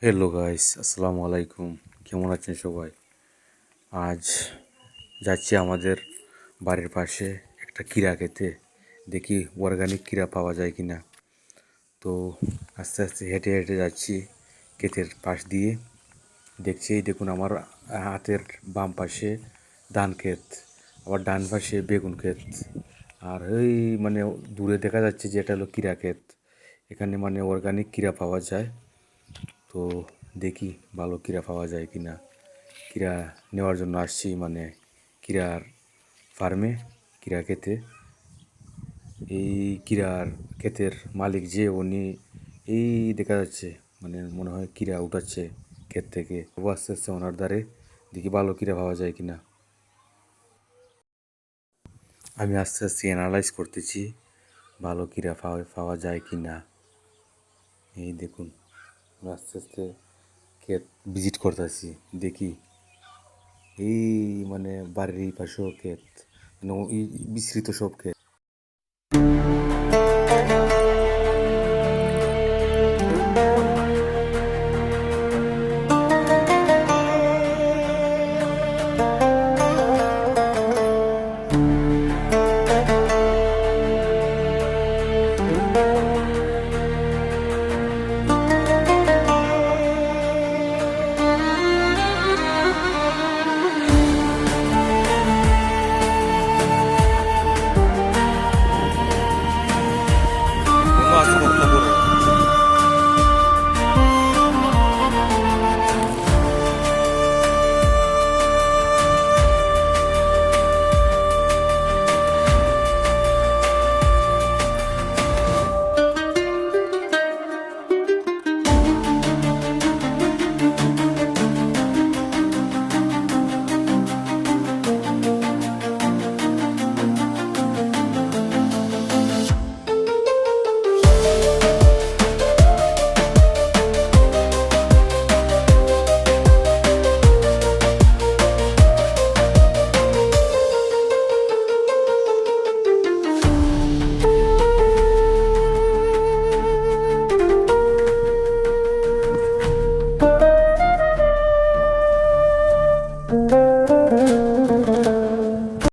Hello guys, আসসালামু আলাইকুম। কেমন আছেন সবাই? আজ যাচ্ছি আমাদের বাড়ির পাশে একটা কীরা খেতে, দেখি অর্গানিক কীরা পাওয়া যায় কি না। তো আস্তে আস্তে হেঁটে হেঁটে যাচ্ছি ক্ষেতের পাশ দিয়ে। দেখছি এই দেখুন আমার হাতের বাম পাশে ধান ক্ষেত, আবার ডান পাশে বেগুন ক্ষেত, আর ওই মানে দূরে দেখা যাচ্ছে যে এটা হলো কীরা ক্ষেত। এখানে মানে অর্গানিক কীরা পাওয়া যায়। তো দেখি ভালো কীরা পাওয়া যায় কি না। কীরা নেওয়ার জন্য আসছি, মানে কীরার ফার্মে, কীরা ক্ষেতে। এই কীরার ক্ষেতের মালিক যে উনি, এই দেখা যাচ্ছে মানে মনে হয় কীরা উঠাচ্ছে ক্ষেত থেকে। ও আস্তে আস্তে ওনার দ্বারে দেখি ভালো কীরা পাওয়া যায় কি না। আমি আস্তে আস্তে অ্যানালাইজ করতেছি ভালো কীরা পাওয়া যায় কি না। এই দেখুন আমি আস্তে আস্তে ক্ষেত ভিজিট করতেছি, দেখি এই মানে বাড়ির এই পাশেও ক্ষেত, এই বিস্তৃত সব ক্ষেত।